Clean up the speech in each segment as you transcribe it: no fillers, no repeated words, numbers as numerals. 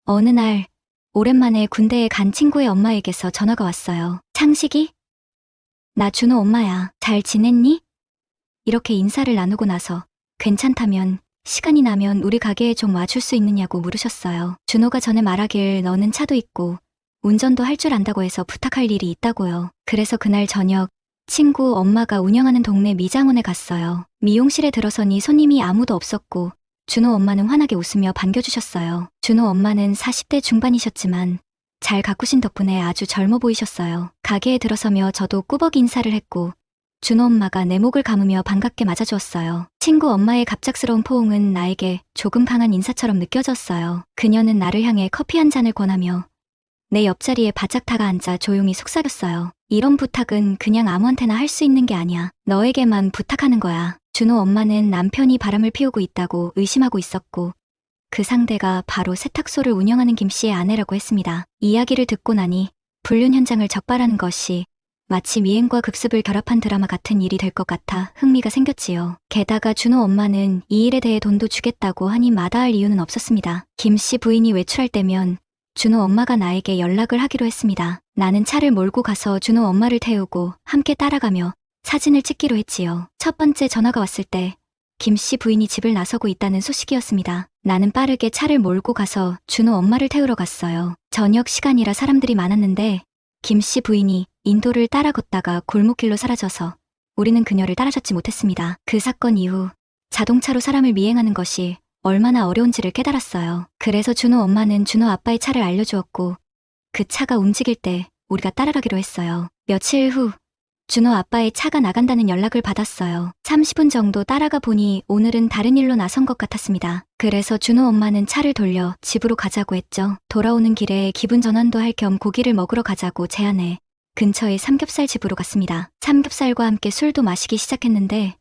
어느 날 오랜만에 군대에 간 친구의 엄마에게서 전화가 왔어요. 창식이? 나 준호 엄마야. 잘 지냈니? 이렇게 인사를 나누고 나서 괜찮다면 시간이 나면 우리 가게에 좀 와줄 수 있느냐고 물으셨어요. 준호가 전에 말하길 너는 차도 있고 운전도 할 줄 안다고 해서 부탁할 일이 있다고요. 그래서 그날 저녁 친구 엄마가 운영하는 동네 미장원에 갔어요. 미용실에 들어서니 손님이 아무도 없었고 준호 엄마는 환하게 웃으며 반겨주셨어요. 준호 엄마는 40대 중반이셨지만 잘 가꾸신 덕분에 아주 젊어 보이셨어요. 가게에 들어서며 저도 꾸벅 인사를 했고 준호 엄마가 내 목을 감으며 반갑게 맞아주었어요. 친구 엄마의 갑작스러운 포옹은 나에게 조금 강한 인사처럼 느껴졌어요. 그녀는 나를 향해 커피 한 잔을 권하며 내 옆자리에 바짝 다가 앉아 조용히 속삭였어요. 이런 부탁은 그냥 아무한테나 할 수 있는 게 아니야. 너에게만 부탁하는 거야. 준호 엄마는 남편이 바람을 피우고 있다고 의심하고 있었고 그 상대가 바로 세탁소를 운영하는 김 씨의 아내라고 했습니다. 이야기를 듣고 나니 불륜 현장을 적발하는 것이 마치 미행과 급습을 결합한 드라마 같은 일이 될 것 같아 흥미가 생겼지요. 게다가 준호 엄마는 이 일에 대해 돈도 주겠다고 하니 마다할 이유는 없었습니다. 김 씨 부인이 외출할 때면 준호 엄마가 나에게 연락을 하기로 했습니다. 나는 차를 몰고 가서 준호 엄마를 태우고 함께 따라가며 사진을 찍기로 했지요. 첫 번째 전화가 왔을 때 김 씨 부인이 집을 나서고 있다는 소식이었습니다. 나는 빠르게 차를 몰고 가서 준호 엄마를 태우러 갔어요. 저녁 시간이라 사람들이 많았는데 김 씨 부인이 인도를 따라 걷다가 골목길로 사라져서 우리는 그녀를 따라잡지 못했습니다. 그 사건 이후 자동차로 사람을 미행하는 것이 얼마나 어려운지를 깨달았어요. 그래서 준호 엄마는 준호 아빠의 차를 알려주었고 그 차가 움직일 때 우리가 따라가기로 했어요. 며칠 후 준호 아빠의 차가 나간다는 연락을 받았어요. 30분 정도 따라가 보니 오늘은 다른 일로 나선 것 같았습니다. 그래서 준호 엄마는 차를 돌려 집으로 가자고 했죠. 돌아오는 길에 기분 전환도 할 겸 고기를 먹으러 가자고 제안해 근처의 삼겹살 집으로 갔습니다. 삼겹살과 함께 술도 마시기 시작했는데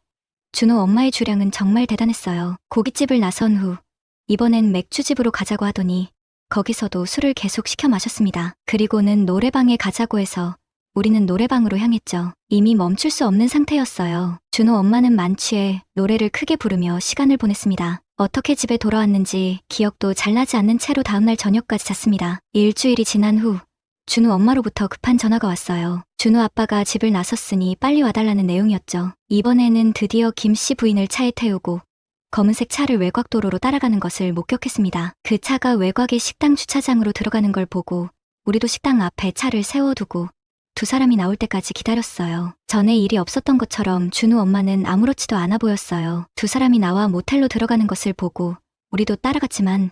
준호 엄마의 주량은 정말 대단했어요. 고깃집을 나선 후 이번엔 맥주집으로 가자고 하더니 거기서도 술을 계속 시켜 마셨습니다. 그리고는 노래방에 가자고 해서 우리는 노래방으로 향했죠. 이미 멈출 수 없는 상태였어요. 준호 엄마는 만취해 노래를 크게 부르며 시간을 보냈습니다. 어떻게 집에 돌아왔는지 기억도 잘 나지 않는 채로 다음날 저녁까지 잤습니다. 일주일이 지난 후 준호 엄마로부터 급한 전화가 왔어요. 준호 아빠가 집을 나섰으니 빨리 와달라는 내용이었죠. 이번에는 드디어 김 씨 부인을 차에 태우고 검은색 차를 외곽도로로 따라가는 것을 목격했습니다. 그 차가 외곽의 식당 주차장으로 들어가는 걸 보고 우리도 식당 앞에 차를 세워두고 두 사람이 나올 때까지 기다렸어요. 전에 일이 없었던 것처럼 준호 엄마는 아무렇지도 않아 보였어요. 두 사람이 나와 모텔로 들어가는 것을 보고 우리도 따라갔지만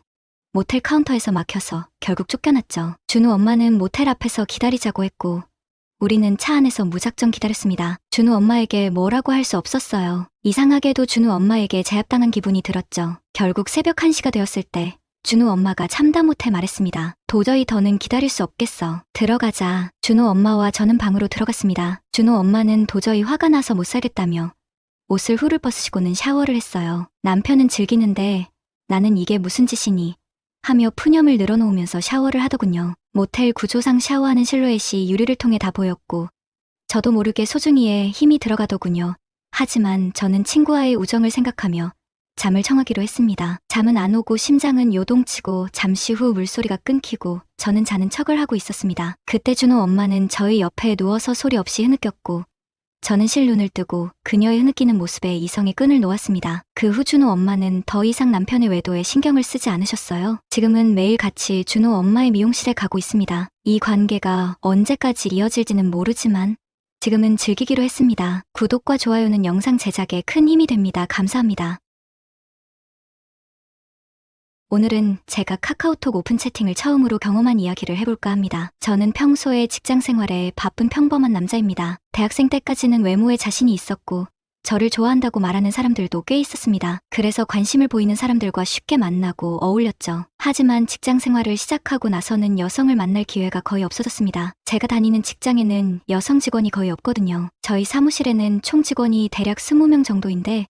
모텔 카운터에서 막혀서 결국 쫓겨났죠. 준호 엄마는 모텔 앞에서 기다리자고 했고 우리는 차 안에서 무작정 기다렸습니다. 준호 엄마에게 뭐라고 할 수 없었어요. 이상하게도 준호 엄마에게 제압당한 기분이 들었죠. 결국 새벽 1시가 되었을 때 준호 엄마가 참다 못해 말했습니다. 도저히 더는 기다릴 수 없겠어. 들어가자. 준호 엄마와 저는 방으로 들어갔습니다. 준호 엄마는 도저히 화가 나서 못 살겠다며 옷을 훌훌 벗으시고는 샤워를 했어요. 남편은 즐기는데 나는 이게 무슨 짓이니 하며 푸념을 늘어놓으면서 샤워를 하더군요. 모텔 구조상 샤워하는 실루엣이 유리를 통해 다 보였고 저도 모르게 소중이에 힘이 들어가더군요. 하지만 저는 친구와의 우정을 생각하며 잠을 청하기로 했습니다. 잠은 안 오고 심장은 요동치고 잠시 후 물소리가 끊기고 저는 자는 척을 하고 있었습니다. 그때 준호 엄마는 저희 옆에 누워서 소리 없이 흐느꼈고 저는 실눈을 뜨고 그녀의 흐느끼는 모습에 이성의 끈을 놓았습니다. 그 후 준호 엄마는 더 이상 남편의 외도에 신경을 쓰지 않으셨어요. 지금은 매일 같이 준호 엄마의 미용실에 가고 있습니다. 이 관계가 언제까지 이어질지는 모르지만 지금은 즐기기로 했습니다. 구독과 좋아요는 영상 제작에 큰 힘이 됩니다. 감사합니다. 오늘은 제가 카카오톡 오픈 채팅을 처음으로 경험한 이야기를 해볼까 합니다. 저는 평소에 직장 생활에 바쁜 평범한 남자입니다. 대학생 때까지는 외모에 자신이 있었고 저를 좋아한다고 말하는 사람들도 꽤 있었습니다. 그래서 관심을 보이는 사람들과 쉽게 만나고 어울렸죠. 하지만 직장 생활을 시작하고 나서는 여성을 만날 기회가 거의 없어졌습니다. 제가 다니는 직장에는 여성 직원이 거의 없거든요. 저희 사무실에는 총 직원이 대략 20명 정도인데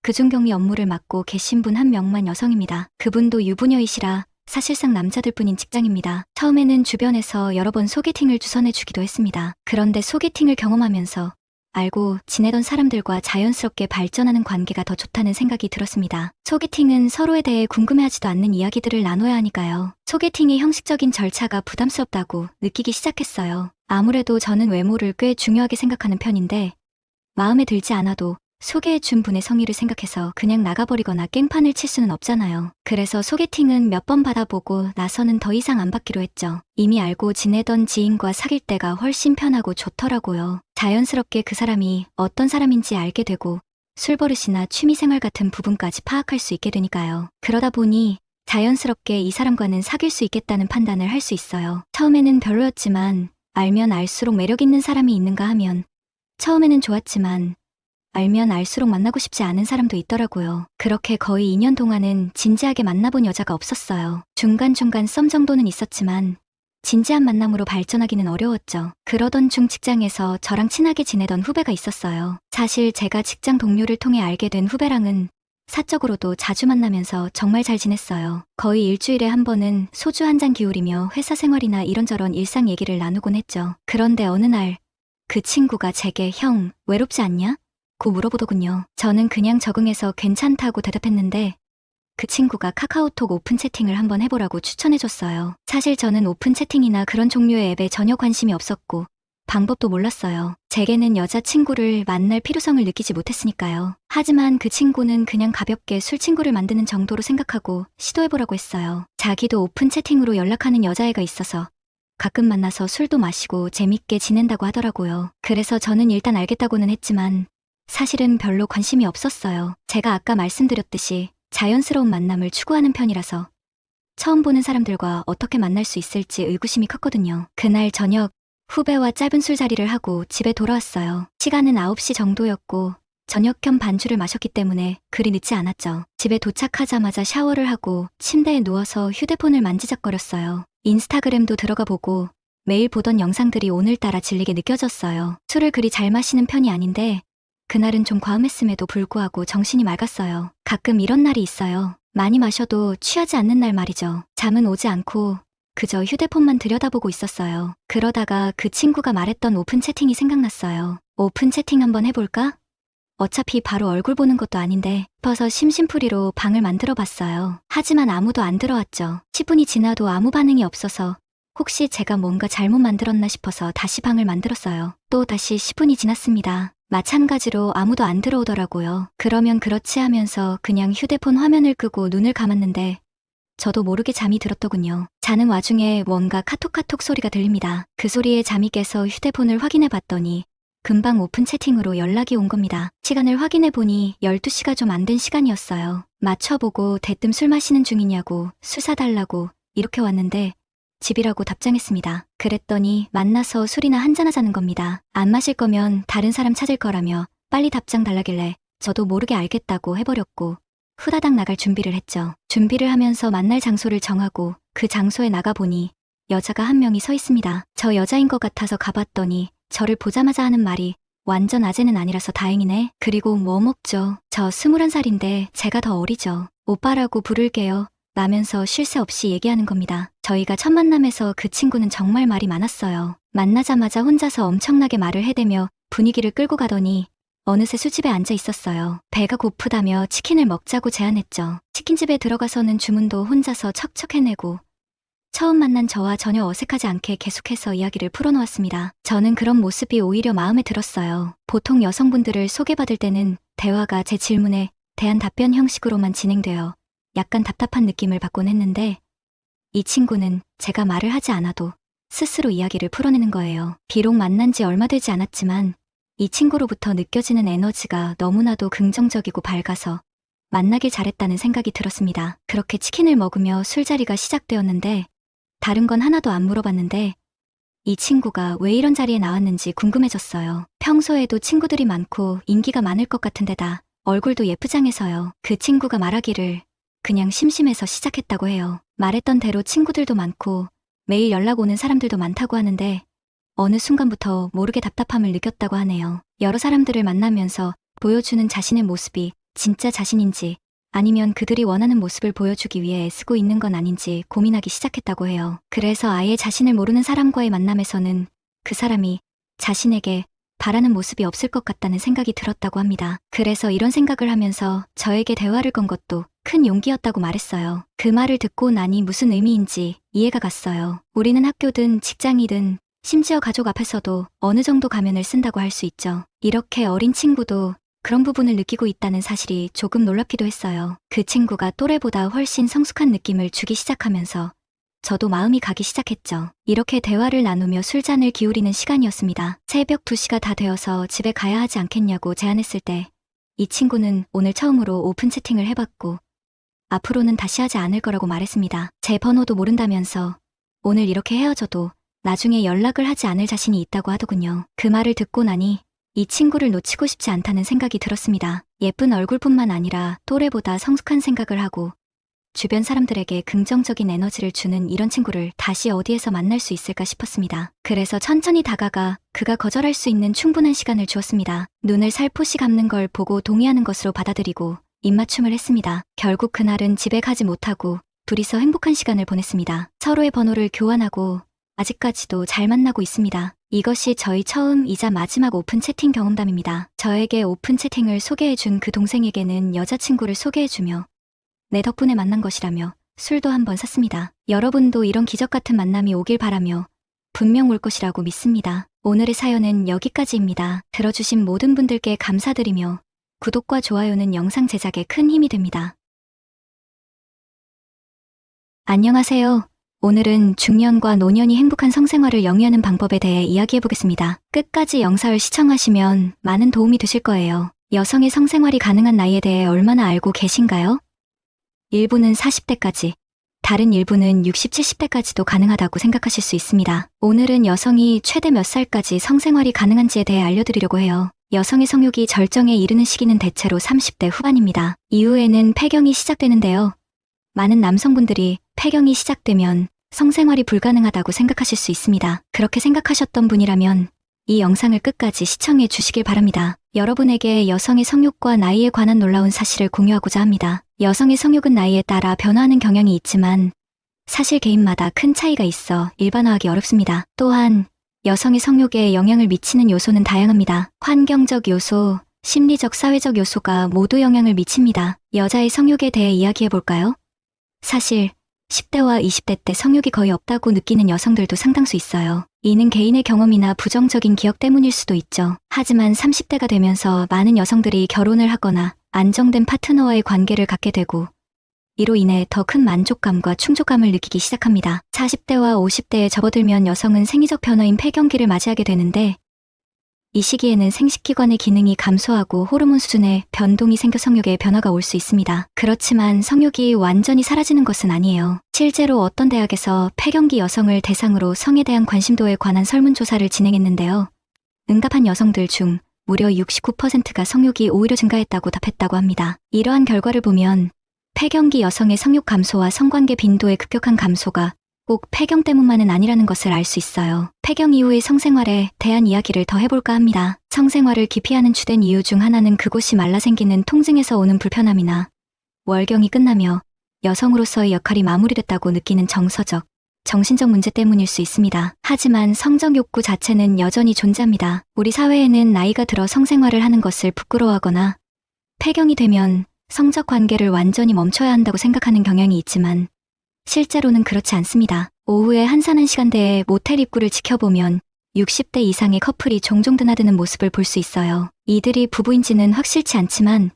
그중 격리 업무를 맡고 계신 분 한 명만 여성입니다. 그분도 유부녀이시라 사실상 남자들뿐인 직장입니다. 처음에는 주변에서 여러 번 소개팅을 주선해 주기도 했습니다. 그런데 소개팅을 경험하면서 알고 지내던 사람들과 자연스럽게 발전하는 관계가 더 좋다는 생각이 들었습니다. 소개팅은 서로에 대해 궁금해하지도 않는 이야기들을 나눠야 하니까요. 소개팅의 형식적인 절차가 부담스럽다고 느끼기 시작했어요. 아무래도 저는 외모를 꽤 중요하게 생각하는 편인데 마음에 들지 않아도 소개해준 분의 성의를 생각해서 그냥 나가버리거나 깽판을 칠 수는 없잖아요. 그래서 소개팅은 몇 번 받아보고 나서는 더 이상 안 받기로 했죠. 이미 알고 지내던 지인과 사귈 때가 훨씬 편하고 좋더라고요. 자연스럽게 그 사람이 어떤 사람인지 알게 되고 술버릇이나 취미생활 같은 부분까지 파악할 수 있게 되니까요. 그러다 보니 자연스럽게 이 사람과는 사귈 수 있겠다는 판단을 할 수 있어요. 처음에는 별로였지만 알면 알수록 매력 있는 사람이 있는가 하면 처음에는 좋았지만 알면 알수록 만나고 싶지 않은 사람도 있더라고요. 그렇게 거의 2년 동안은 진지하게 만나본 여자가 없었어요. 중간중간 썸 정도는 있었지만 진지한 만남으로 발전하기는 어려웠죠. 그러던 중 직장에서 저랑 친하게 지내던 후배가 있었어요. 사실 제가 직장 동료를 통해 알게 된 후배랑은 사적으로도 자주 만나면서 정말 잘 지냈어요. 거의 일주일에 한 번은 소주 한 잔 기울이며 회사 생활이나 이런저런 일상 얘기를 나누곤 했죠. 그런데 어느 날 그 친구가 제게 형, 외롭지 않냐? 고 물어보더군요. 저는 그냥 적응해서 괜찮다고 대답했는데 그 친구가 카카오톡 오픈 채팅을 한번 해보라고 추천해줬어요. 사실 저는 오픈 채팅이나 그런 종류의 앱에 전혀 관심이 없었고 방법도 몰랐어요. 제게는 여자친구를 만날 필요성을 느끼지 못했으니까요. 하지만 그 친구는 그냥 가볍게 술 친구를 만드는 정도로 생각하고 시도해보라고 했어요. 자기도 오픈 채팅으로 연락하는 여자애가 있어서 가끔 만나서 술도 마시고 재밌게 지낸다고 하더라고요. 그래서 저는 일단 알겠다고는 했지만 사실은 별로 관심이 없었어요. 제가 아까 말씀드렸듯이 자연스러운 만남을 추구하는 편이라서 처음 보는 사람들과 어떻게 만날 수 있을지 의구심이 컸거든요. 그날 저녁 후배와 짧은 술자리를 하고 집에 돌아왔어요. 시간은 9시 정도였고 저녁 겸 반주를 마셨기 때문에 그리 늦지 않았죠. 집에 도착하자마자 샤워를 하고 침대에 누워서 휴대폰을 만지작거렸어요. 인스타그램도 들어가 보고 매일 보던 영상들이 오늘따라 질리게 느껴졌어요. 술을 그리 잘 마시는 편이 아닌데 그날은 좀 과음했음에도 불구하고 정신이 맑았어요. 가끔 이런 날이 있어요. 많이 마셔도 취하지 않는 날 말이죠. 잠은 오지 않고 그저 휴대폰만 들여다보고 있었어요. 그러다가 그 친구가 말했던 오픈 채팅이 생각났어요. 오픈 채팅 한번 해볼까? 어차피 바로 얼굴 보는 것도 아닌데 싶어서 심심풀이로 방을 만들어 봤어요. 하지만 아무도 안 들어왔죠. 10분이 지나도 아무 반응이 없어서 혹시 제가 뭔가 잘못 만들었나 싶어서 다시 방을 만들었어요. 또 다시 10분이 지났습니다. 마찬가지로 아무도 안 들어오더라고요. 그러면 그렇지 하면서 그냥 휴대폰 화면을 끄고 눈을 감았는데 저도 모르게 잠이 들었더군요. 자는 와중에 뭔가 카톡 소리가 들립니다. 그 소리에 잠이 깨서 휴대폰을 확인해 봤더니 금방 오픈 채팅으로 연락이 온 겁니다. 시간을 확인해 보니 12시가 좀 안 된 시간이었어요. 맞춰보고 대뜸 술 마시는 중이냐고 술 사달라고 이렇게 왔는데 집이라고 답장했습니다. 그랬더니 만나서 술이나 한잔하자는 겁니다. 안 마실 거면 다른 사람 찾을 거라며 빨리 답장 달라길래 저도 모르게 알겠다고 해버렸고 후다닥 나갈 준비를 했죠. 준비를 하면서 만날 장소를 정하고 그 장소에 나가보니 여자가 한 명이 서 있습니다. 저 여자인 것 같아서 가봤더니 저를 보자마자 하는 말이 완전 아재는 아니라서 다행이네. 그리고 뭐 먹죠? 저 21살인데 제가 더 어리죠. 오빠라고 부를게요. 라면서 쉴 새 없이 얘기하는 겁니다. 저희가 첫 만남에서 그 친구는 정말 말이 많았어요. 만나자마자 혼자서 엄청나게 말을 해대며 분위기를 끌고 가더니 어느새 술집에 앉아 있었어요. 배가 고프다며 치킨을 먹자고 제안했죠. 치킨집에 들어가서는 주문도 혼자서 척척 해내고 처음 만난 저와 전혀 어색하지 않게 계속해서 이야기를 풀어놓았습니다. 저는 그런 모습이 오히려 마음에 들었어요. 보통 여성분들을 소개받을 때는 대화가 제 질문에 대한 답변 형식으로만 진행되어 약간 답답한 느낌을 받곤 했는데 이 친구는 제가 말을 하지 않아도 스스로 이야기를 풀어내는 거예요. 비록 만난 지 얼마 되지 않았지만 이 친구로부터 느껴지는 에너지가 너무나도 긍정적이고 밝아서 만나길 잘했다는 생각이 들었습니다. 그렇게 치킨을 먹으며 술자리가 시작되었는데 다른 건 하나도 안 물어봤는데 이 친구가 왜 이런 자리에 나왔는지 궁금해졌어요. 평소에도 친구들이 많고 인기가 많을 것 같은데다 얼굴도 예쁘장해서요. 그 친구가 말하기를 그냥 심심해서 시작했다고 해요. 말했던 대로 친구들도 많고 매일 연락 오는 사람들도 많다고 하는데 어느 순간부터 모르게 답답함을 느꼈다고 하네요. 여러 사람들을 만나면서 보여주는 자신의 모습이 진짜 자신인지 아니면 그들이 원하는 모습을 보여주기 위해 애쓰고 있는 건 아닌지 고민하기 시작했다고 해요. 그래서 아예 자신을 모르는 사람과의 만남에서는 그 사람이 자신에게 바라는 모습이 없을 것 같다는 생각이 들었다고 합니다. 그래서 이런 생각을 하면서 저에게 대화를 건 것도 큰 용기였다고 말했어요. 그 말을 듣고 나니 무슨 의미인지 이해가 갔어요. 우리는 학교든 직장이든 심지어 가족 앞에서도 어느 정도 가면을 쓴다고 할 수 있죠. 이렇게 어린 친구도 그런 부분을 느끼고 있다는 사실이 조금 놀랍기도 했어요. 그 친구가 또래보다 훨씬 성숙한 느낌을 주기 시작하면서 저도 마음이 가기 시작했죠. 이렇게 대화를 나누며 술잔을 기울이는 시간이었습니다. 새벽 2시가 다 되어서 집에 가야 하지 않겠냐고 제안했을 때 이 친구는 오늘 처음으로 오픈 채팅을 해봤고 앞으로는 다시 하지 않을 거라고 말했습니다. 제 번호도 모른다면서 오늘 이렇게 헤어져도 나중에 연락을 하지 않을 자신이 있다고 하더군요. 그 말을 듣고 나니 이 친구를 놓치고 싶지 않다는 생각이 들었습니다. 예쁜 얼굴뿐만 아니라 또래보다 성숙한 생각을 하고 주변 사람들에게 긍정적인 에너지를 주는 이런 친구를 다시 어디에서 만날 수 있을까 싶었습니다. 그래서 천천히 다가가 그가 거절할 수 있는 충분한 시간을 주었습니다. 눈을 살포시 감는 걸 보고 동의하는 것으로 받아들이고 입맞춤을 했습니다. 결국 그날은 집에 가지 못하고 둘이서 행복한 시간을 보냈습니다. 서로의 번호를 교환하고 아직까지도 잘 만나고 있습니다. 이것이 저희 처음이자 마지막 오픈 채팅 경험담입니다. 저에게 오픈 채팅을 소개해준 그 동생에게는 여자친구를 소개해주며 내 덕분에 만난 것이라며 술도 한번 샀습니다. 여러분도 이런 기적 같은 만남이 오길 바라며 분명 올 것이라고 믿습니다. 오늘의 사연은 여기까지입니다. 들어주신 모든 분들께 감사드리며 구독과 좋아요는 영상 제작에 큰 힘이 됩니다. 안녕하세요. 오늘은 중년과 노년이 행복한 성생활을 영위하는 방법에 대해 이야기해보겠습니다. 끝까지 영상을 시청하시면 많은 도움이 되실 거예요. 여성의 성생활이 가능한 나이에 대해 얼마나 알고 계신가요? 일부는 40대까지, 다른 일부는 60, 70대까지도 가능하다고 생각하실 수 있습니다. 오늘은 여성이 최대 몇 살까지 성생활이 가능한지에 대해 알려드리려고 해요. 여성의 성욕이 절정에 이르는 시기는 대체로 30대 후반입니다. 이후에는 폐경이 시작되는데요. 많은 남성분들이 폐경이 시작되면 성생활이 불가능하다고 생각하실 수 있습니다. 그렇게 생각하셨던 분이라면 이 영상을 끝까지 시청해 주시길 바랍니다. 여러분에게 여성의 성욕과 나이에 관한 놀라운 사실을 공유하고자 합니다. 여성의 성욕은 나이에 따라 변화하는 경향이 있지만 사실 개인마다 큰 차이가 있어 일반화하기 어렵습니다. 또한 여성의 성욕에 영향을 미치는 요소는 다양합니다. 환경적 요소, 심리적, 사회적 요소가 모두 영향을 미칩니다. 여자의 성욕에 대해 이야기해볼까요? 사실 10대와 20대 때 성욕이 거의 없다고 느끼는 여성들도 상당수 있어요. 이는 개인의 경험이나 부정적인 기억 때문일 수도 있죠. 하지만 30대가 되면서 많은 여성들이 결혼을 하거나 안정된 파트너와의 관계를 갖게 되고 이로 인해 더 큰 만족감과 충족감을 느끼기 시작합니다. 40대와 50대에 접어들면 여성은 생리적 변화인 폐경기를 맞이하게 되는데 이 시기에는 생식기관의 기능이 감소하고 호르몬 수준의 변동이 생겨 성욕에 변화가 올 수 있습니다. 그렇지만 성욕이 완전히 사라지는 것은 아니에요. 실제로 어떤 대학에서 폐경기 여성을 대상으로 성에 대한 관심도에 관한 설문조사를 진행했는데요. 응답한 여성들 중 무려 69%가 성욕이 오히려 증가했다고 답했다고 합니다. 이러한 결과를 보면 폐경기 여성의 성욕 감소와 성관계 빈도의 급격한 감소가 꼭 폐경 때문만은 아니라는 것을 알 수 있어요. 폐경 이후의 성생활에 대한 이야기를 더 해볼까 합니다. 성생활을 기피하는 주된 이유 중 하나는 그곳이 말라 생기는 통증에서 오는 불편함이나 월경이 끝나며 여성으로서의 역할이 마무리됐다고 느끼는 정서적, 정신적 문제 때문일 수 있습니다. 하지만 성적 욕구 자체는 여전히 존재합니다. 우리 사회에는 나이가 들어 성생활을 하는 것을 부끄러워하거나 폐경이 되면 성적 관계를 완전히 멈춰야 한다고 생각하는 경향이 있지만 실제로는 그렇지 않습니다. 오후에 한산한 시간대에 모텔 입구를 지켜보면 60대 이상의 커플이 종종 드나드는 모습을 볼 수 있어요. 이들이 부부인지는 확실치 않지만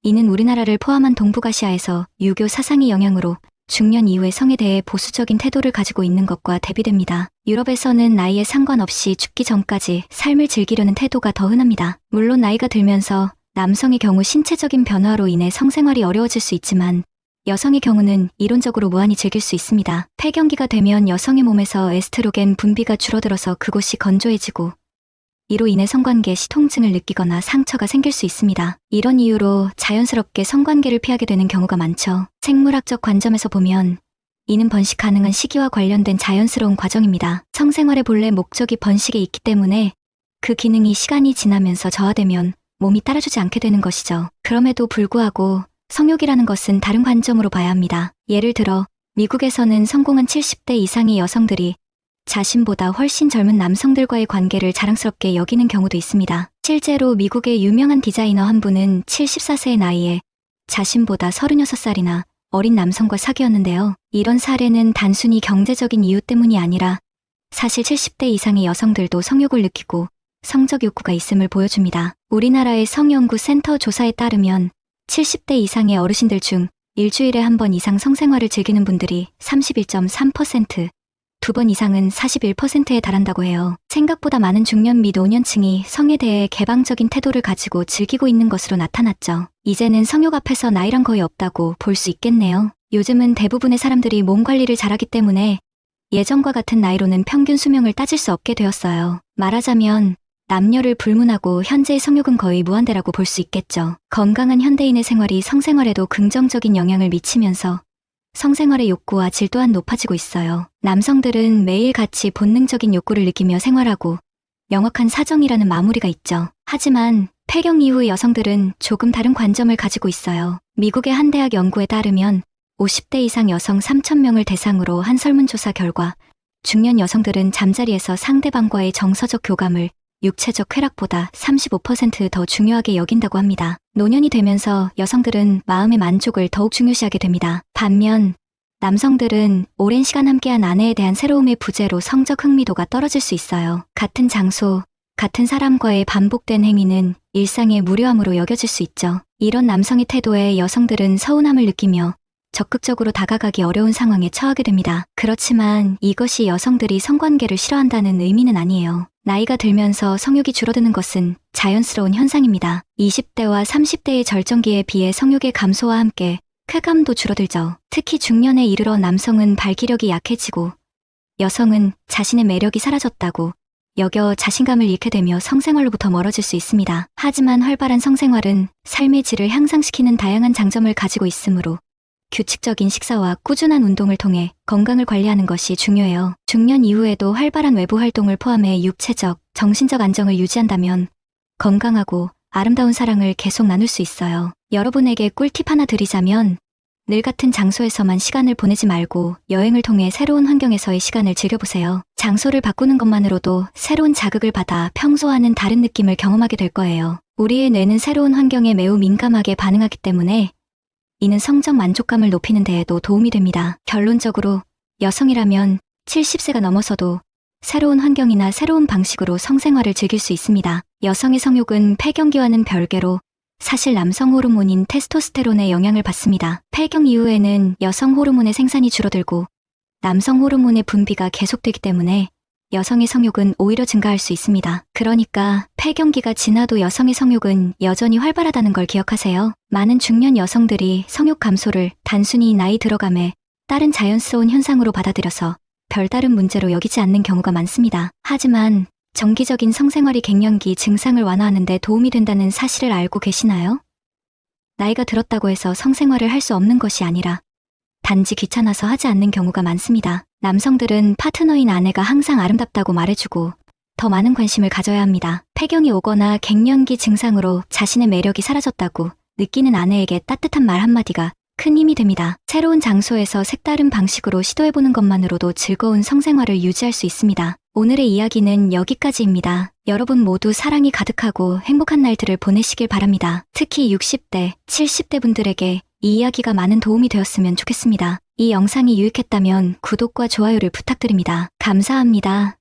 이는 우리나라를 포함한 동북아시아에서 유교 사상의 영향으로 중년 이후의 성에 대해 보수적인 태도를 가지고 있는 것과 대비됩니다. 유럽에서는 나이에 상관없이 죽기 전까지 삶을 즐기려는 태도가 더 흔합니다. 물론 나이가 들면서 남성의 경우 신체적인 변화로 인해 성생활이 어려워질 수 있지만 여성의 경우는 이론적으로 무한히 즐길 수 있습니다. 폐경기가 되면 여성의 몸에서 에스트로겐 분비가 줄어들어서 그곳이 건조해지고 이로 인해 성관계 시 통증을 느끼거나 상처가 생길 수 있습니다. 이런 이유로 자연스럽게 성관계를 피하게 되는 경우가 많죠. 생물학적 관점에서 보면 이는 번식 가능한 시기와 관련된 자연스러운 과정입니다. 성생활의 본래 목적이 번식에 있기 때문에 그 기능이 시간이 지나면서 저하되면 몸이 따라주지 않게 되는 것이죠. 그럼에도 불구하고 성욕이라는 것은 다른 관점으로 봐야 합니다. 예를 들어 미국에서는 성공한 70대 이상의 여성들이 자신보다 훨씬 젊은 남성들과의 관계를 자랑스럽게 여기는 경우도 있습니다. 실제로 미국의 유명한 디자이너 한 분은 74세의 나이에 자신보다 36살이나 어린 남성과 사귀었는데요. 이런 사례는 단순히 경제적인 이유 때문이 아니라 사실 70대 이상의 여성들도 성욕을 느끼고 성적 욕구가 있음을 보여줍니다. 우리나라의 성연구센터 조사에 따르면 70대 이상의 어르신들 중 일주일에 한 번 이상 성생활을 즐기는 분들이 31.3%, 2번 이상은 41%에 달한다고 해요. 생각보다 많은 중년 및 노년층이 성에 대해 개방적인 태도를 가지고 즐기고 있는 것으로 나타났죠. 이제는 성욕 앞에서 나이란 거의 없다고 볼 수 있겠네요. 요즘은 대부분의 사람들이 몸 관리를 잘하기 때문에 예전과 같은 나이로는 평균 수명을 따질 수 없게 되었어요. 말하자면 남녀를 불문하고 현재의 성욕은 거의 무한대라고 볼 수 있겠죠. 건강한 현대인의 생활이 성생활에도 긍정적인 영향을 미치면서 성생활의 욕구와 질 또한 높아지고 있어요. 남성들은 매일같이 본능적인 욕구를 느끼며 생활하고 명확한 사정이라는 마무리가 있죠. 하지만 폐경 이후 여성들은 조금 다른 관점을 가지고 있어요. 미국의 한 대학 연구에 따르면 50대 이상 여성 3,000명을 대상으로 한 설문조사 결과 중년 여성들은 잠자리에서 상대방과의 정서적 교감을 육체적 쾌락보다 35% 더 중요하게 여긴다고 합니다. 노년이 되면서 여성들은 마음의 만족을 더욱 중요시하게 됩니다. 반면 남성들은 오랜 시간 함께한 아내에 대한 새로움의 부재로 성적 흥미도가 떨어질 수 있어요. 같은 장소, 같은 사람과의 반복된 행위는 일상의 무료함으로 여겨질 수 있죠. 이런 남성의 태도에 여성들은 서운함을 느끼며 적극적으로 다가가기 어려운 상황에 처하게 됩니다. 그렇지만 이것이 여성들이 성관계를 싫어한다는 의미는 아니에요. 나이가 들면서 성욕이 줄어드는 것은 자연스러운 현상입니다. 20대와 30대의 절정기에 비해 성욕의 감소와 함께 쾌감도 줄어들죠. 특히 중년에 이르러 남성은 발기력이 약해지고 여성은 자신의 매력이 사라졌다고 여겨 자신감을 잃게 되며 성생활로부터 멀어질 수 있습니다. 하지만 활발한 성생활은 삶의 질을 향상시키는 다양한 장점을 가지고 있으므로 규칙적인 식사와 꾸준한 운동을 통해 건강을 관리하는 것이 중요해요. 중년 이후에도 활발한 외부 활동을 포함해 육체적, 정신적 안정을 유지한다면 건강하고 아름다운 사랑을 계속 나눌 수 있어요. 여러분에게 꿀팁 하나 드리자면 늘 같은 장소에서만 시간을 보내지 말고 여행을 통해 새로운 환경에서의 시간을 즐겨보세요. 장소를 바꾸는 것만으로도 새로운 자극을 받아 평소와는 다른 느낌을 경험하게 될 거예요. 우리의 뇌는 새로운 환경에 매우 민감하게 반응하기 때문에 이는 성적 만족감을 높이는 데에도 도움이 됩니다. 결론적으로 여성이라면 70세가 넘어서도 새로운 환경이나 새로운 방식으로 성생활을 즐길 수 있습니다. 여성의 성욕은 폐경기와는 별개로 사실 남성 호르몬인 테스토스테론의 영향을 받습니다. 폐경 이후에는 여성 호르몬의 생산이 줄어들고 남성 호르몬의 분비가 계속되기 때문에 여성의 성욕은 오히려 증가할 수 있습니다. 그러니까 폐경기가 지나도 여성의 성욕은 여전히 활발하다는 걸 기억하세요. 많은 중년 여성들이 성욕 감소를 단순히 나이 들어감에 따른 자연스러운 현상으로 받아들여서 별다른 문제로 여기지 않는 경우가 많습니다. 하지만 정기적인 성생활이 갱년기 증상을 완화하는 데 도움이 된다는 사실을 알고 계시나요? 나이가 들었다고 해서 성생활을 할 수 없는 것이 아니라 단지 귀찮아서 하지 않는 경우가 많습니다. 남성들은 파트너인 아내가 항상 아름답다고 말해주고 더 많은 관심을 가져야 합니다. 폐경이 오거나 갱년기 증상으로 자신의 매력이 사라졌다고 느끼는 아내에게 따뜻한 말 한마디가 큰 힘이 됩니다. 새로운 장소에서 색다른 방식으로 시도해보는 것만으로도 즐거운 성생활을 유지할 수 있습니다. 오늘의 이야기는 여기까지입니다. 여러분 모두 사랑이 가득하고 행복한 날들을 보내시길 바랍니다. 특히 60대, 70대 분들에게 이 이야기가 많은 도움이 되었으면 좋겠습니다. 이 영상이 유익했다면 구독과 좋아요를 부탁드립니다. 감사합니다.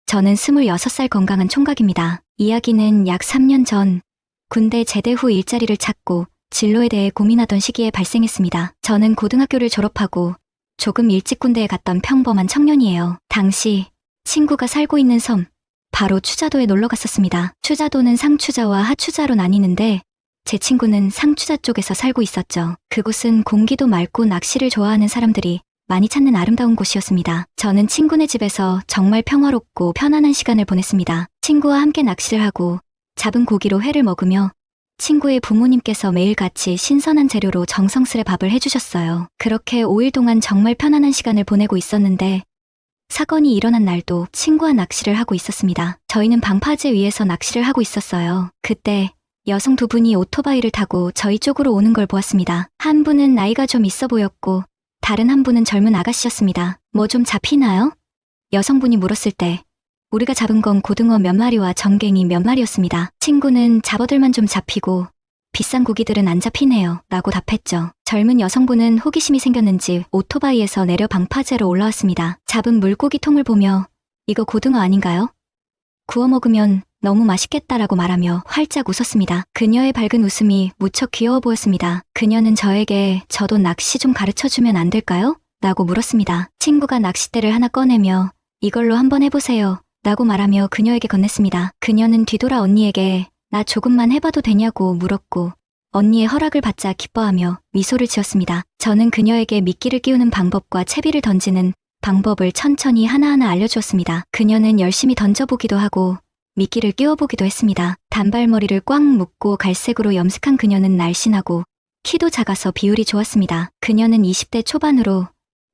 저는 26살 건강한 총각입니다. 이야기는 약 3년 전 군대 제대 후 일자리를 찾고 진로에 대해 고민하던 시기에 발생했습니다. 저는 고등학교를 졸업하고 조금 일찍 군대에 갔던 평범한 청년이에요. 당시 친구가 살고 있는 섬, 바로 추자도에 놀러 갔었습니다. 추자도는 상추자와 하추자로 나뉘는데 제 친구는 상추자 쪽에서 살고 있었죠. 그곳은 공기도 맑고 낚시를 좋아하는 사람들이 많이 찾는 아름다운 곳이었습니다. 저는 친구네 집에서 정말 평화롭고 편안한 시간을 보냈습니다. 친구와 함께 낚시를 하고 잡은 고기로 회를 먹으며 친구의 부모님께서 매일같이 신선한 재료로 정성스레 밥을 해주셨어요. 그렇게 5일 동안 정말 편안한 시간을 보내고 있었는데 사건이 일어난 날도 친구와 낚시를 하고 있었습니다. 저희는 방파제 위에서 낚시를 하고 있었어요. 그때 여성 두 분이 오토바이를 타고 저희 쪽으로 오는 걸 보았습니다. 한 분은 나이가 좀 있어 보였고 다른 한 분은 젊은 아가씨였습니다. 뭐 좀 잡히나요? 여성분이 물었을 때 우리가 잡은 건 고등어 몇 마리와 전갱이 몇 마리였습니다. 친구는 잡어들만 좀 잡히고 비싼 고기들은 안 잡히네요. 라고 답했죠. 젊은 여성분은 호기심이 생겼는지 오토바이에서 내려 방파제로 올라왔습니다. 잡은 물고기 통을 보며 이거 고등어 아닌가요? 구워 먹으면 너무 맛있겠다라고 말하며 활짝 웃었습니다. 그녀의 밝은 웃음이 무척 귀여워 보였습니다. 그녀는 저에게 저도 낚시 좀 가르쳐주면 안 될까요? 라고 물었습니다. 친구가 낚싯대를 하나 꺼내며 이걸로 한번 해보세요. 라고 말하며 그녀에게 건넸습니다. 그녀는 뒤돌아 언니에게 나 조금만 해봐도 되냐고 물었고 언니의 허락을 받자 기뻐하며 미소를 지었습니다. 저는 그녀에게 미끼를 끼우는 방법과 채비를 던지는 방법을 천천히 하나하나 알려주었습니다. 그녀는 열심히 던져보기도 하고 미끼를 끼워보기도 했습니다. 단발머리를 꽉 묶고 갈색으로 염색한 그녀는 날씬하고 키도 작아서 비율이 좋았습니다. 그녀는 20대 초반으로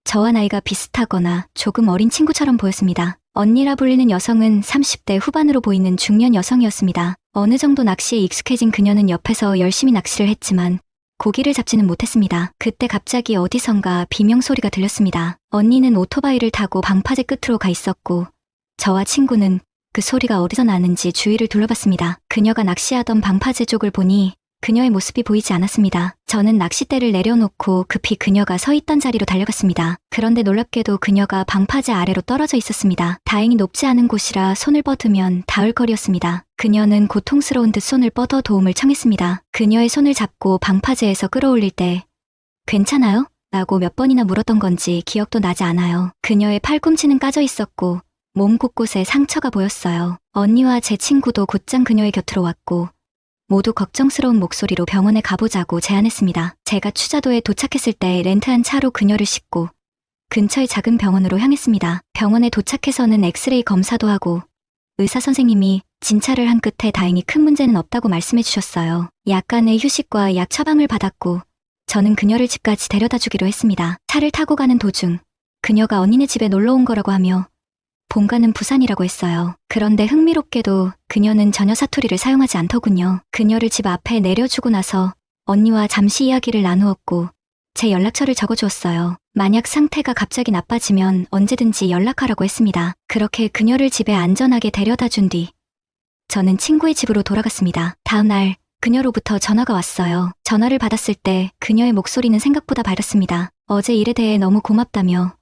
저와 나이가 비슷하거나 조금 어린 친구처럼 보였습니다. 언니라 불리는 여성은 30대 후반으로 보이는 중년 여성이었습니다. 어느 정도 낚시에 익숙해진 그녀는 옆에서 열심히 낚시를 했지만 고기를 잡지는 못했습니다. 그때 갑자기 어디선가 비명소리가 들렸습니다. 언니는 오토바이를 타고 방파제 끝으로 가 있었고 저와 친구는 그 소리가 어디서 나는지 주위를 둘러봤습니다. 그녀가 낚시하던 방파제 쪽을 보니 그녀의 모습이 보이지 않았습니다. 저는 낚싯대를 내려놓고 급히 그녀가 서 있던 자리로 달려갔습니다. 그런데 놀랍게도 그녀가 방파제 아래로 떨어져 있었습니다. 다행히 높지 않은 곳이라 손을 뻗으면 닿을 거리였습니다. 그녀는 고통스러운 듯 손을 뻗어 도움을 청했습니다. 그녀의 손을 잡고 방파제에서 끌어올릴 때 괜찮아요? 라고 몇 번이나 물었던 건지 기억도 나지 않아요. 그녀의 팔꿈치는 까져 있었고 몸 곳곳에 상처가 보였어요. 언니와 제 친구도 곧장 그녀의 곁으로 왔고 모두 걱정스러운 목소리로 병원에 가보자고 제안했습니다. 제가 추자도에 도착했을 때 렌트한 차로 그녀를 싣고 근처의 작은 병원으로 향했습니다. 병원에 도착해서는 엑스레이 검사도 하고 의사 선생님이 진찰을 한 끝에 다행히 큰 문제는 없다고 말씀해 주셨어요. 약간의 휴식과 약 처방을 받았고 저는 그녀를 집까지 데려다 주기로 했습니다. 차를 타고 가는 도중 그녀가 언니네 집에 놀러 온 거라고 하며 본가는 부산이라고 했어요. 그런데 흥미롭게도 그녀는 전혀 사투리를 사용하지 않더군요. 그녀를 집 앞에 내려주고 나서 언니와 잠시 이야기를 나누었고 제 연락처를 적어주었어요. 만약 상태가 갑자기 나빠지면 언제든지 연락하라고 했습니다. 그렇게 그녀를 집에 안전하게 데려다 준 뒤 저는 친구의 집으로 돌아갔습니다. 다음 날 그녀로부터 전화가 왔어요. 전화를 받았을 때 그녀의 목소리는 생각보다 밝았습니다. 어제 일에 대해 너무 고맙다며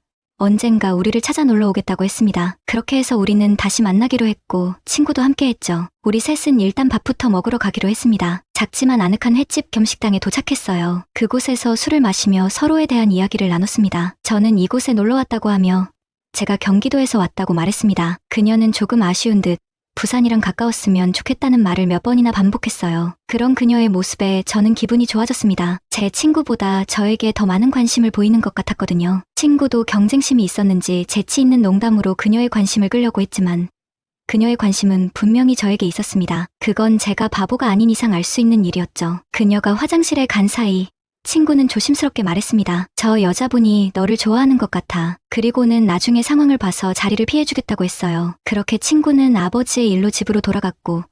언젠가 우리를 찾아 놀러 오겠다고 했습니다. 그렇게 해서 우리는 다시 만나기로 했고 친구도 함께 했죠. 우리 셋은 일단 밥부터 먹으러 가기로 했습니다. 작지만 아늑한 횟집 겸 식당에 도착했어요. 그곳에서 술을 마시며 서로에 대한 이야기를 나눴습니다. 저는 이곳에 놀러 왔다고 하며 제가 경기도에서 왔다고 말했습니다. 그녀는 조금 아쉬운 듯 부산이랑 가까웠으면 좋겠다는 말을 몇 번이나 반복했어요. 그런 그녀의 모습에 저는 기분이 좋아졌습니다. 제 친구보다 저에게 더 많은 관심을 보이는 것 같았거든요. 친구도 경쟁심이 있었는지 재치 있는 농담으로 그녀의 관심을 끌려고 했지만 그녀의 관심은 분명히 저에게 있었습니다. 그건 제가 바보가 아닌 이상 알 수 있는 일이었죠. 그녀가 화장실에 간 사이 친구는 조심스럽게 말했습니다. 저 여자분이 너를 좋아하는 것 같아. 그리고는 나중에 상황을 봐서 자리를 피해주겠다고 했어요. 그렇게 친구는 아버지의 일로 집으로 돌아갔고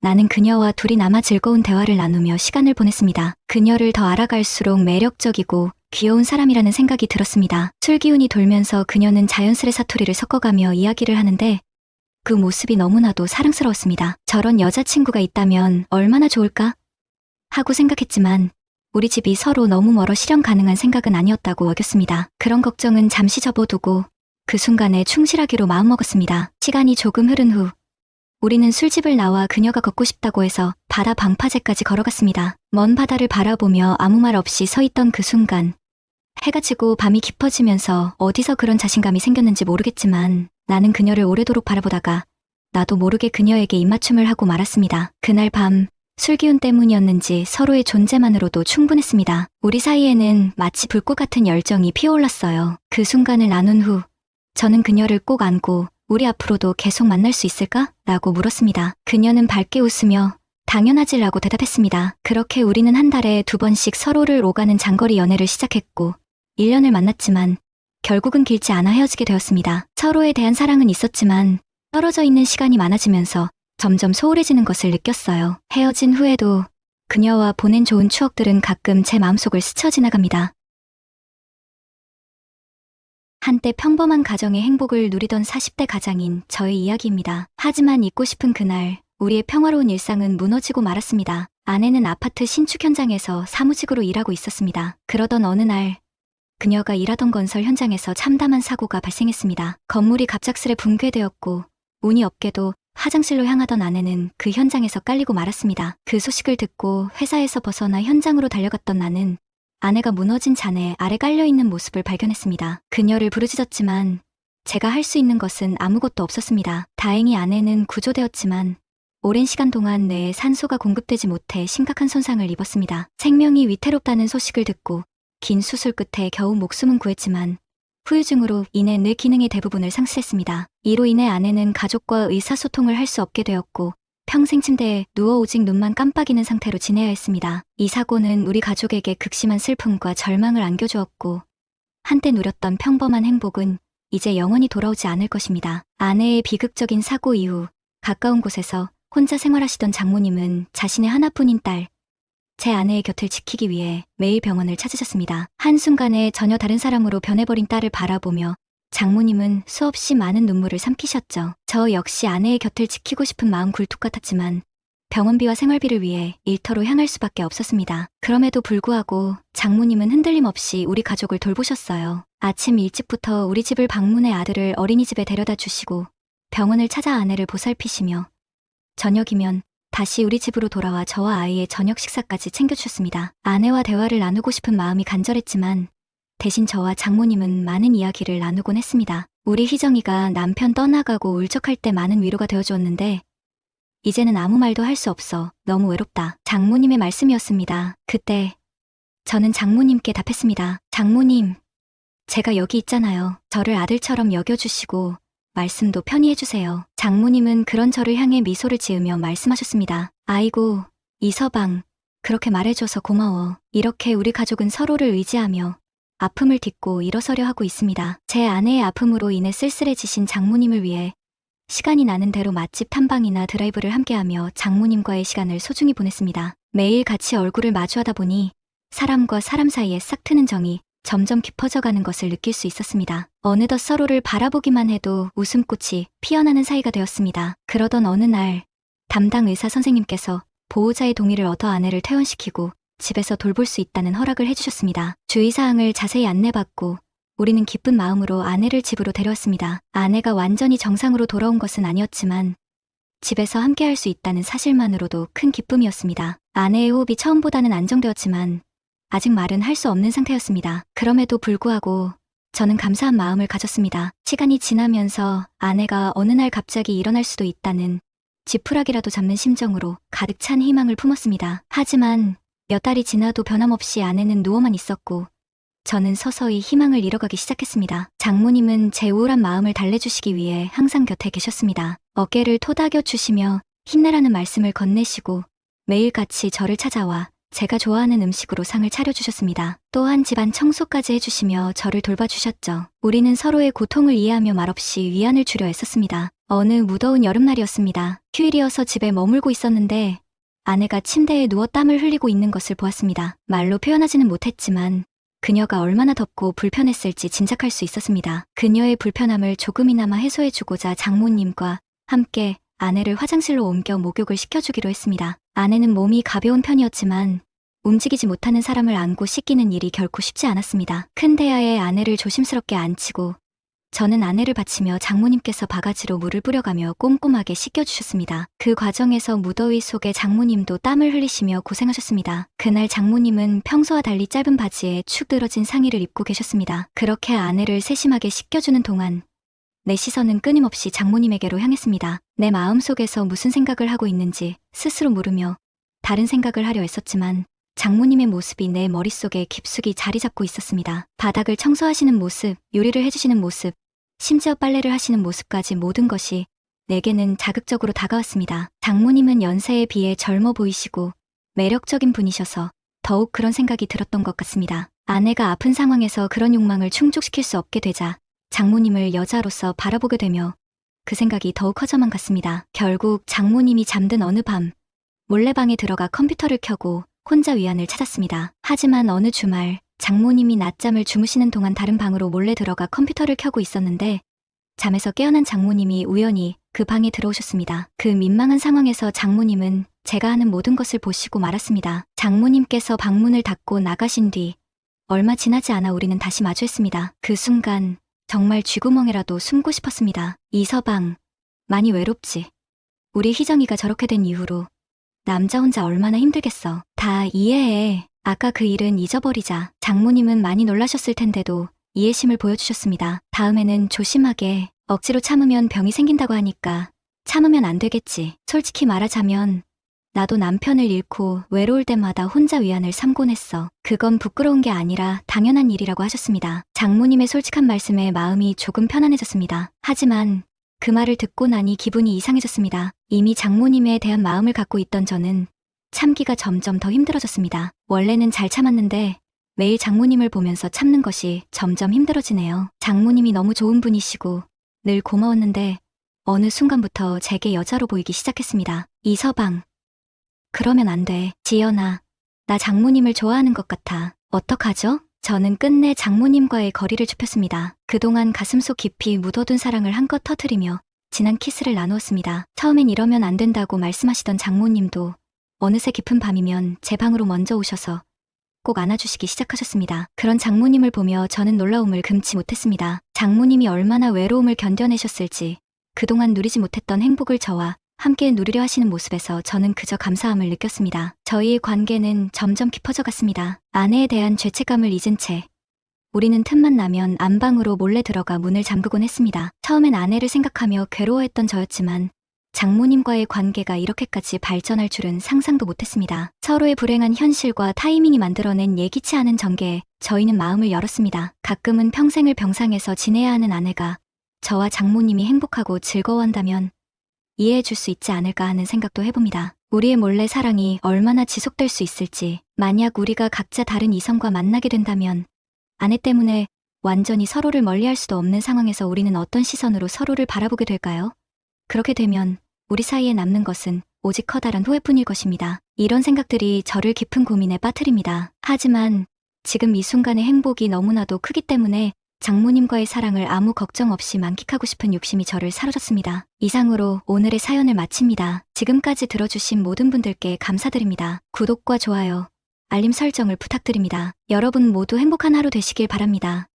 나는 그녀와 둘이 남아 즐거운 대화를 나누며 시간을 보냈습니다. 그녀를 더 알아갈수록 매력적이고 귀여운 사람이라는 생각이 들었습니다. 술 기운이 돌면서 그녀는 자연스레 사투리를 섞어가며 이야기를 하는데 그 모습이 너무나도 사랑스러웠습니다. 저런 여자친구가 있다면 얼마나 좋을까? 하고 생각했지만 우리 집이 서로 너무 멀어 실현 가능한 생각은 아니었다고 여겼습니다. 그런 걱정은 잠시 접어두고 그 순간에 충실하기로 마음먹었습니다. 시간이 조금 흐른 후 우리는 술집을 나와 그녀가 걷고 싶다고 해서 바다 방파제까지 걸어갔습니다. 먼 바다를 바라보며 아무 말 없이 서 있던 그 순간 해가 지고 밤이 깊어지면서 어디서 그런 자신감이 생겼는지 모르겠지만 나는 그녀를 오래도록 바라보다가 나도 모르게 그녀에게 입맞춤을 하고 말았습니다. 그날 밤 술기운 때문이었는지 서로의 존재만으로도 충분했습니다. 우리 사이에는 마치 불꽃 같은 열정이 피어올랐어요. 그 순간을 나눈 후 저는 그녀를 꼭 안고 우리 앞으로도 계속 만날 수 있을까? 라고 물었습니다. 그녀는 밝게 웃으며 당연하지라고 대답했습니다. 그렇게 우리는 한 달에 2번씩 서로를 오가는 장거리 연애를 시작했고 1년을 만났지만 결국은 길지 않아 헤어지게 되었습니다. 서로에 대한 사랑은 있었지만 떨어져 있는 시간이 많아지면서 점점 소홀해지는 것을 느꼈어요. 헤어진 후에도 그녀와 보낸 좋은 추억들은 가끔 제 마음속을 스쳐 지나갑니다. 한때 평범한 가정의 행복을 누리던 40대 가장인 저의 이야기입니다. 하지만 잊고 싶은 그날, 우리의 평화로운 일상은 무너지고 말았습니다. 아내는 아파트 신축 현장에서 사무직으로 일하고 있었습니다. 그러던 어느 날, 그녀가 일하던 건설 현장에서 참담한 사고가 발생했습니다. 건물이 갑작스레 붕괴되었고, 운이 없게도 화장실로 향하던 아내는 그 현장에서 깔리고 말았습니다. 그 소식을 듣고 회사에서 벗어나 현장으로 달려갔던 나는 아내가 무너진 잔해 아래 깔려있는 모습을 발견했습니다. 그녀를 부르짖었지만 제가 할 수 있는 것은 아무것도 없었습니다. 다행히 아내는 구조되었지만 오랜 시간 동안 뇌에 산소가 공급되지 못해 심각한 손상을 입었습니다. 생명이 위태롭다는 소식을 듣고 긴 수술 끝에 겨우 목숨은 구했지만 후유증으로 인해 뇌 기능의 대부분을 상실했습니다. 이로 인해 아내는 가족과 의사소통을 할 수 없게 되었고 평생 침대에 누워 오직 눈만 깜빡이는 상태로 지내야 했습니다. 이 사고는 우리 가족에게 극심한 슬픔과 절망을 안겨주었고 한때 누렸던 평범한 행복은 이제 영원히 돌아오지 않을 것입니다. 아내의 비극적인 사고 이후 가까운 곳에서 혼자 생활하시던 장모님은 자신의 하나뿐인 딸, 제 아내의 곁을 지키기 위해 매일 병원을 찾으셨습니다. 한순간에 전혀 다른 사람으로 변해버린 딸을 바라보며 장모님은 수없이 많은 눈물을 삼키셨죠. 저 역시 아내의 곁을 지키고 싶은 마음 굴뚝 같았지만 병원비와 생활비를 위해 일터로 향할 수밖에 없었습니다. 그럼에도 불구하고 장모님은 흔들림 없이 우리 가족을 돌보셨어요. 아침 일찍부터 우리 집을 방문해 아들을 어린이집에 데려다 주시고 병원을 찾아 아내를 보살피시며 저녁이면 다시 우리 집으로 돌아와 저와 아이의 저녁 식사까지 챙겨주셨습니다. 아내와 대화를 나누고 싶은 마음이 간절했지만 대신 저와 장모님은 많은 이야기를 나누곤 했습니다. 우리 희정이가 남편 떠나가고 울적할 때 많은 위로가 되어주었는데 이제는 아무 말도 할 수 없어 너무 외롭다. 장모님의 말씀이었습니다. 그때 저는 장모님께 답했습니다. 장모님, 제가 여기 있잖아요. 저를 아들처럼 여겨주시고 말씀도 편히 해주세요. 장모님은 그런 저를 향해 미소를 지으며 말씀하셨습니다. 아이고, 이서방, 그렇게 말해줘서 고마워. 이렇게 우리 가족은 서로를 의지하며 아픔을 딛고 일어서려 하고 있습니다. 제 아내의 아픔으로 인해 쓸쓸해지신 장모님을 위해 시간이 나는 대로 맛집 탐방이나 드라이브를 함께하며 장모님과의 시간을 소중히 보냈습니다. 매일 같이 얼굴을 마주하다 보니 사람과 사람 사이에 싹 트는 정이 점점 깊어져가는 것을 느낄 수 있었습니다. 어느덧 서로를 바라보기만 해도 웃음꽃이 피어나는 사이가 되었습니다. 그러던 어느 날 담당 의사 선생님께서 보호자의 동의를 얻어 아내를 퇴원시키고 집에서 돌볼 수 있다는 허락을 해주셨습니다. 주의사항을 자세히 안내받고 우리는 기쁜 마음으로 아내를 집으로 데려왔습니다. 아내가 완전히 정상으로 돌아온 것은 아니었지만 집에서 함께할 수 있다는 사실만으로도 큰 기쁨이었습니다. 아내의 호흡이 처음보다는 안정되었지만 아직 말은 할 수 없는 상태였습니다. 그럼에도 불구하고 저는 감사한 마음을 가졌습니다. 시간이 지나면서 아내가 어느 날 갑자기 일어날 수도 있다는 지푸라기라도 잡는 심정으로 가득 찬 희망을 품었습니다. 하지만 몇 달이 지나도 변함없이 아내는 누워만 있었고 저는 서서히 희망을 잃어가기 시작했습니다. 장모님은 제 우울한 마음을 달래주시기 위해 항상 곁에 계셨습니다. 어깨를 토닥여 주시며 힘내라는 말씀을 건네시고 매일같이 저를 찾아와 제가 좋아하는 음식으로 상을 차려주셨습니다. 또한 집안 청소까지 해주시며 저를 돌봐주셨죠. 우리는 서로의 고통을 이해하며 말없이 위안을 주려 애썼습니다. 어느 무더운 여름날이었습니다. 휴일이어서 집에 머물고 있었는데 아내가 침대에 누워 땀을 흘리고 있는 것을 보았습니다. 말로 표현하지는 못했지만 그녀가 얼마나 덥고 불편했을지 짐작할 수 있었습니다. 그녀의 불편함을 조금이나마 해소해주고자 장모님과 함께 아내를 화장실로 옮겨 목욕을 시켜주기로 했습니다. 아내는 몸이 가벼운 편이었지만 움직이지 못하는 사람을 안고 씻기는 일이 결코 쉽지 않았습니다. 큰 대야에 아내를 조심스럽게 앉히고 저는 아내를 받치며 장모님께서 바가지로 물을 뿌려가며 꼼꼼하게 씻겨주셨습니다. 그 과정에서 무더위 속에 장모님도 땀을 흘리시며 고생하셨습니다. 그날 장모님은 평소와 달리 짧은 바지에 축 늘어진 상의를 입고 계셨습니다. 그렇게 아내를 세심하게 씻겨주는 동안 내 시선은 끊임없이 장모님에게로 향했습니다. 내 마음속에서 무슨 생각을 하고 있는지 스스로 물으며 다른 생각을 하려 애썼지만 장모님의 모습이 내 머릿속에 깊숙이 자리 잡고 있었습니다. 바닥을 청소하시는 모습, 요리를 해주시는 모습, 심지어 빨래를 하시는 모습까지 모든 것이 내게는 자극적으로 다가왔습니다. 장모님은 연세에 비해 젊어 보이시고 매력적인 분이셔서 더욱 그런 생각이 들었던 것 같습니다. 아내가 아픈 상황에서 그런 욕망을 충족시킬 수 없게 되자 장모님을 여자로서 바라보게 되며 그 생각이 더욱 커져만 갔습니다. 결국 장모님이 잠든 어느 밤 몰래 방에 들어가 컴퓨터를 켜고 혼자 위안을 찾았습니다. 하지만 어느 주말 장모님이 낮잠을 주무시는 동안 다른 방으로 몰래 들어가 컴퓨터를 켜고 있었는데 잠에서 깨어난 장모님이 우연히 그 방에 들어오셨습니다. 그 민망한 상황에서 장모님은 제가 하는 모든 것을 보시고 말았습니다. 장모님께서 방문을 닫고 나가신 뒤 얼마 지나지 않아 우리는 다시 마주했습니다. 그 순간 정말 쥐구멍에라도 숨고 싶었습니다. 이서방, 많이 외롭지? 우리 희정이가 저렇게 된 이후로 남자 혼자 얼마나 힘들겠어. 다 이해해. 아까 그 일은 잊어버리자. 장모님은 많이 놀라셨을 텐데도 이해심을 보여주셨습니다. 다음에는 조심하게. 억지로 참으면 병이 생긴다고 하니까 참으면 안 되겠지. 솔직히 말하자면 나도 남편을 잃고 외로울 때마다 혼자 위안을 삼곤 했어. 그건 부끄러운 게 아니라 당연한 일이라고 하셨습니다. 장모님의 솔직한 말씀에 마음이 조금 편안해졌습니다. 하지만 그 말을 듣고 나니 기분이 이상해졌습니다. 이미 장모님에 대한 마음을 갖고 있던 저는 참기가 점점 더 힘들어졌습니다. 원래는 잘 참았는데 매일 장모님을 보면서 참는 것이 점점 힘들어지네요. 장모님이 너무 좋은 분이시고 늘 고마웠는데 어느 순간부터 제게 여자로 보이기 시작했습니다. 이서방, 그러면 안 돼. 지연아, 나 장모님을 좋아하는 것 같아. 어떡하죠? 저는 끝내 장모님과의 거리를 좁혔습니다. 그동안 가슴속 깊이 묻어둔 사랑을 한껏 터뜨리며 진한 키스를 나누었습니다. 처음엔 이러면 안 된다고 말씀하시던 장모님도 어느새 깊은 밤이면 제 방으로 먼저 오셔서 꼭 안아주시기 시작하셨습니다. 그런 장모님을 보며 저는 놀라움을 금치 못했습니다. 장모님이 얼마나 외로움을 견뎌내셨을지 그동안 누리지 못했던 행복을 저와 함께 누리려 하시는 모습에서 저는 그저 감사함을 느꼈습니다. 저희의 관계는 점점 깊어져 갔습니다. 아내에 대한 죄책감을 잊은 채 우리는 틈만 나면 안방으로 몰래 들어가 문을 잠그곤 했습니다. 처음엔 아내를 생각하며 괴로워했던 저였지만 장모님과의 관계가 이렇게까지 발전할 줄은 상상도 못했습니다. 서로의 불행한 현실과 타이밍이 만들어낸 예기치 않은 전개에 저희는 마음을 열었습니다. 가끔은 평생을 병상에서 지내야 하는 아내가 저와 장모님이 행복하고 즐거워한다면 이해해 줄 수 있지 않을까 하는 생각도 해봅니다. 우리의 몰래 사랑이 얼마나 지속될 수 있을지, 만약 우리가 각자 다른 이성과 만나게 된다면 아내 때문에 완전히 서로를 멀리할 수도 없는 상황에서 우리는 어떤 시선으로 서로를 바라보게 될까요? 그렇게 되면 우리 사이에 남는 것은 오직 커다란 후회뿐일 것입니다. 이런 생각들이 저를 깊은 고민에 빠뜨립니다. 하지만 지금 이 순간의 행복이 너무나도 크기 때문에 장모님과의 사랑을 아무 걱정 없이 만끽하고 싶은 욕심이 저를 사로잡습니다. 이상으로 오늘의 사연을 마칩니다. 지금까지 들어주신 모든 분들께 감사드립니다. 구독과 좋아요, 알림 설정을 부탁드립니다. 여러분 모두 행복한 하루 되시길 바랍니다.